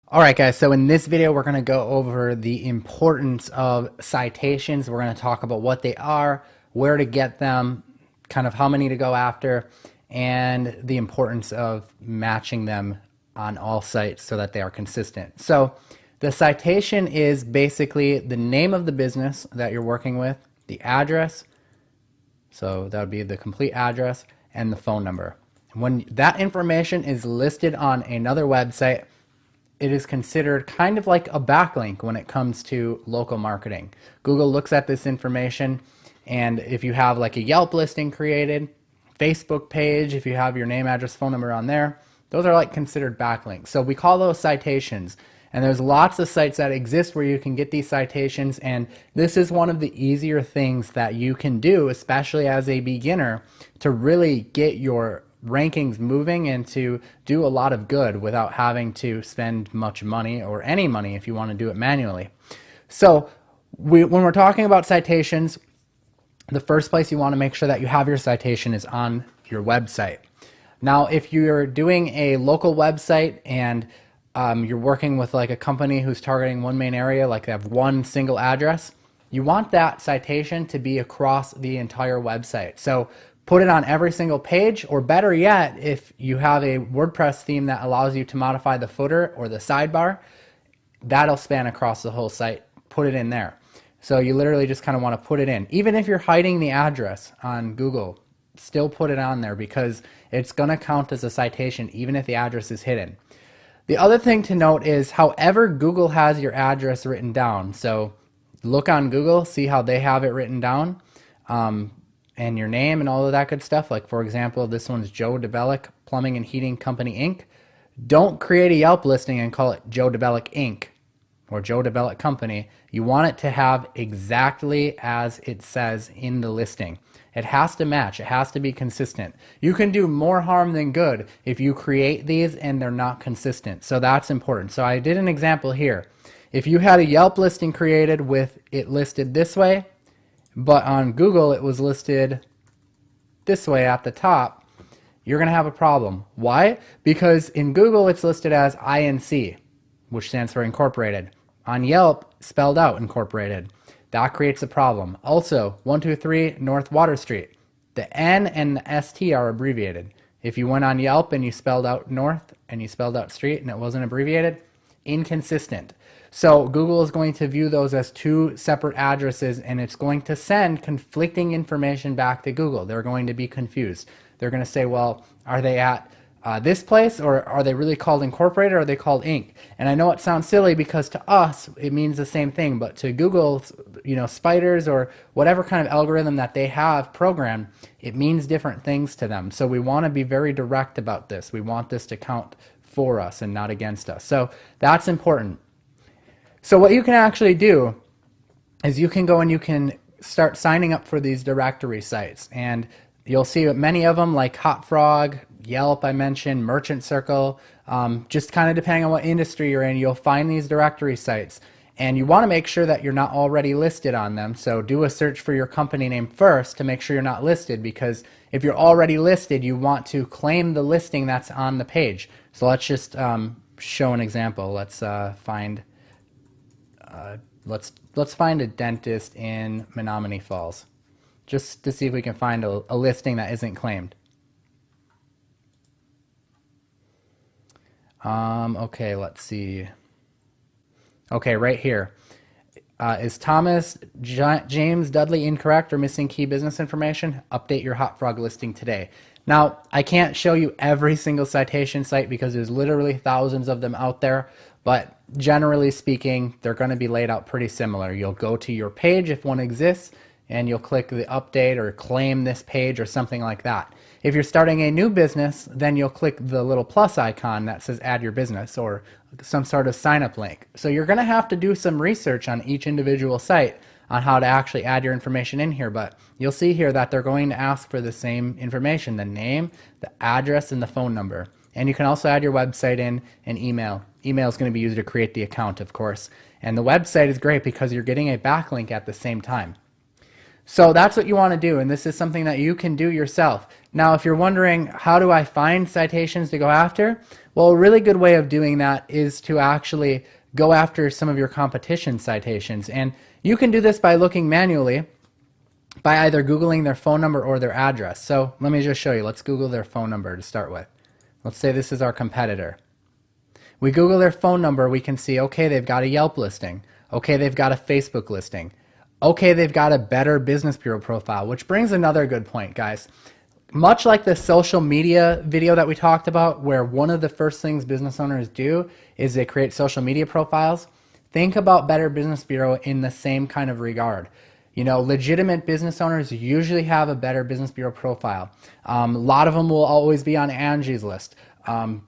All right, guys, so in this video, we're going to go over the importance of citations. We're going to talk about what they are, where to get them, kind of how many to go after, and the importance of matching them on all sites so that they are consistent. So the citation is basically the name of the business that you're working with, the address, so that would be the complete address, and the phone number. When that information is listed on another website, it is considered kind of like a backlink when it comes to local marketing. Google looks at this information, and if you have like a Yelp listing created, Facebook page, if you have your name, address, phone number on there, those are like considered backlinks. So we call those citations. And there's lots of sites that exist where you can get these citations, and this is one of the easier things that you can do, especially as a beginner, to really get your rankings moving and to do a lot of good without having to spend much money or any money if you want to do it manually. So when we're talking about citations, the first place you want to make sure that you have your citation is on your website. Now, if you're doing a local website and you're working with like a company who's targeting one main area, like they have one single address, you want that citation to be across the entire website. So put it on every single page, or better yet, if you have a WordPress theme that allows you to modify the footer or the sidebar, that'll span across the whole site. Put it in there. So you literally just kind of want to put it in. Even if you're hiding the address on Google, still put it on there because it's going to count as a citation even if the address is hidden. The other thing to note is however Google has your address written down. So look on Google, see how they have it written down. And your name and all of that good stuff. Like for example, this one's Joe DeBellick Plumbing and Heating Company Inc. Don't create a Yelp listing and call it Joe DeBellick Inc. or Joe DeBellick Company. You want it to have exactly as it says in the listing. It has to match. It has to be consistent. You can do more harm than good if you create these and they're not consistent. So that's important. So I did an example here. If you had a Yelp listing created with it listed this way, but on Google it was listed this way at the top, you're going to have a problem. Why? Because in Google it's listed as INC, which stands for incorporated. On Yelp, spelled out incorporated. That creates a problem. Also, 123 North Water Street. The N and the ST are abbreviated. If you went on Yelp and you spelled out North and you spelled out Street and it wasn't abbreviated, inconsistent. So Google is going to view those as two separate addresses, and it's going to send conflicting information back to Google. They're going to be confused. They're going to say, well, are they at this place, or are they really called Incorporated, or are they called Inc.? And I know it sounds silly because to us it means the same thing, but to Google, spiders or whatever kind of algorithm that they have programmed, it means different things to them. So we want to be very direct about this. We want this to count for us and not against us. So that's important. So what you can actually do is you can go and you can start signing up for these directory sites, and you'll see that many of them, like Hot Frog, Yelp I mentioned, Merchant Circle, just kind of depending on what industry you're in, you'll find these directory sites. And you want to make sure that you're not already listed on them. So do a search for your company name first to make sure you're not listed, because if you're already listed, you want to claim the listing that's on the page. So let's just show an example. Let's find a dentist in Menominee Falls, just to see if we can find a listing that isn't claimed. Okay, let's see. Okay, right here. Is Thomas James Dudley incorrect or missing key business information? Update your Hot Frog listing today. Now, I can't show you every single citation site because there's literally thousands of them out there, but generally speaking, they're going to be laid out pretty similar. You'll go to your page if one exists, and you'll click the update or claim this page or something like that. If you're starting a new business, then you'll click the little plus icon that says add your business or some sort of sign up link. So you're going to have to do some research on each individual site on how to actually add your information in here, but you'll see here that they're going to ask for the same information, the name, the address, and the phone number. And you can also add your website in and email. Email is going to be used to create the account, of course. And the website is great because you're getting a backlink at the same time. So that's what you want to do, and this is something that you can do yourself. Now, if you're wondering, how do I find citations to go after? Well, a really good way of doing that is to actually go after some of your competition citations. And you can do this by looking manually by either Googling their phone number or their address. So let me just show you. Let's Google their phone number to start with. Let's say this is our competitor. We Google their phone number, we can see, okay, they've got a Yelp listing. Okay, they've got a Facebook listing. Okay, they've got a Better Business Bureau profile, which brings another good point, guys. Much like the social media video that we talked about, where one of the first things business owners do is they create social media profiles, think about Better Business Bureau in the same kind of regard. You know, legitimate business owners usually have a Better Business Bureau profile. A lot of them will always be on Angie's list.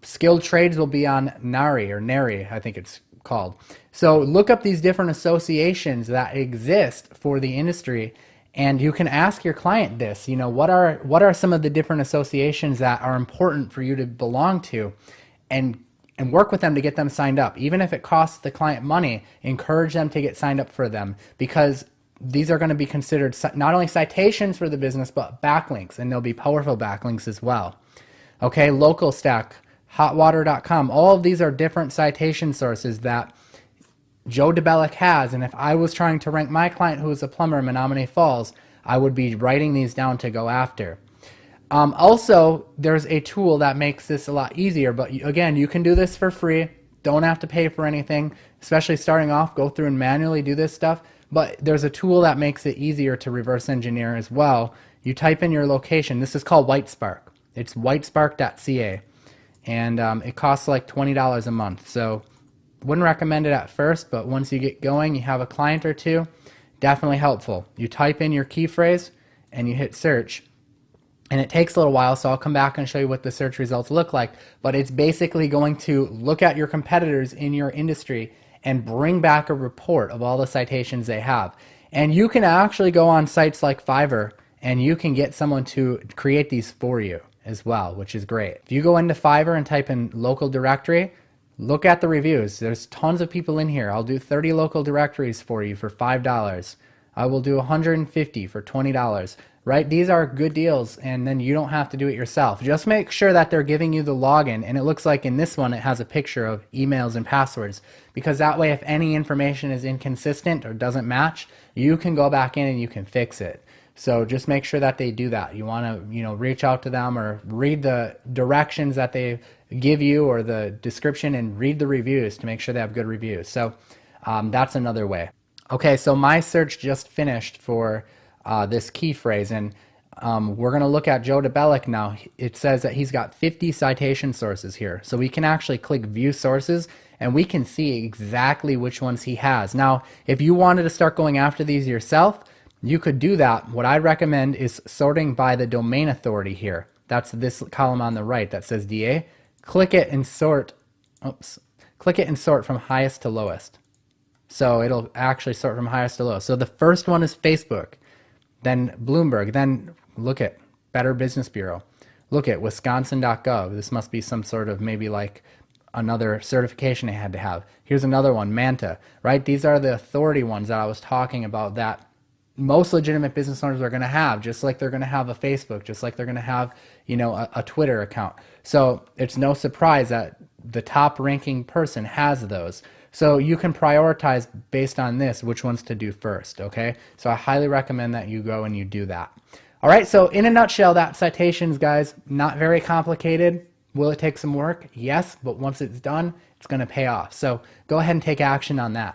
Skilled trades will be on NARI, I think it's called. So look up these different associations that exist for the industry, and you can ask your client this, you know, what are some of the different associations that are important for you to belong to, and work with them to get them signed up. Even if it costs the client money, encourage them to get signed up for them, because these are going to be considered not only citations for the business, but backlinks, and they'll be powerful backlinks as well. Okay, Local Stack, hotwater.com, all of these are different citation sources that Joe DeBellick has, and if I was trying to rank my client who is a plumber in Menominee Falls, I would be writing these down to go after. Also, there's a tool that makes this a lot easier, but again, you can do this for free. Don't have to pay for anything, especially starting off. Go through and manually do this stuff, but there's a tool that makes it easier to reverse engineer as well. You type in your location. This is called Whitespark. It's whitespark.ca, and it costs like $20 a month. So wouldn't recommend it at first, but once you get going, you have a client or two, definitely helpful. You type in your key phrase and you hit search, and it takes a little while, so I'll come back and show you what the search results look like, but it's basically going to look at your competitors in your industry and bring back a report of all the citations they have. And you can actually go on sites like Fiverr and you can get someone to create these for you as well, which is great. If you go into Fiverr and type in local directory, look at the reviews. There's tons of people in here. I'll do 30 local directories for you for $5. I will do 150 for $20, right? These are good deals, and then you don't have to do it yourself. Just make sure that they're giving you the login, and it looks like in this one it has a picture of emails and passwords, because that way if any information is inconsistent or doesn't match, you can go back in and you can fix it. So just make sure that they do that. You want to, reach out to them or read the directions that they give you or the description, and read the reviews to make sure they have good reviews. So that's another way. Okay, so my search just finished for this key phrase, and we're going to look at Joe DeBellick now. It says that he's got 50 citation sources here. So we can actually click View Sources, and we can see exactly which ones he has. Now, if you wanted to start going after these yourself, you could do that. What I'd recommend is sorting by the domain authority here. That's this column on the right that says DA. Click it and sort. Click it and sort from highest to lowest. So it'll actually sort from highest to lowest. So the first one is Facebook, then Bloomberg, then look at Better Business Bureau. Look at Wisconsin.gov. This must be some sort of maybe like another certification I had to have. Here's another one, Manta, right? These are the authority ones that I was talking about that most legitimate business owners are going to have, just like they're going to have a Facebook, just like they're going to have, a Twitter account. So it's no surprise that the top ranking person has those. So you can prioritize based on this which ones to do first, okay? So I highly recommend that you go and you do that. All right, so in a nutshell, that citations, guys, not very complicated. Will it take some work? Yes, but once it's done, it's going to pay off. So go ahead and take action on that.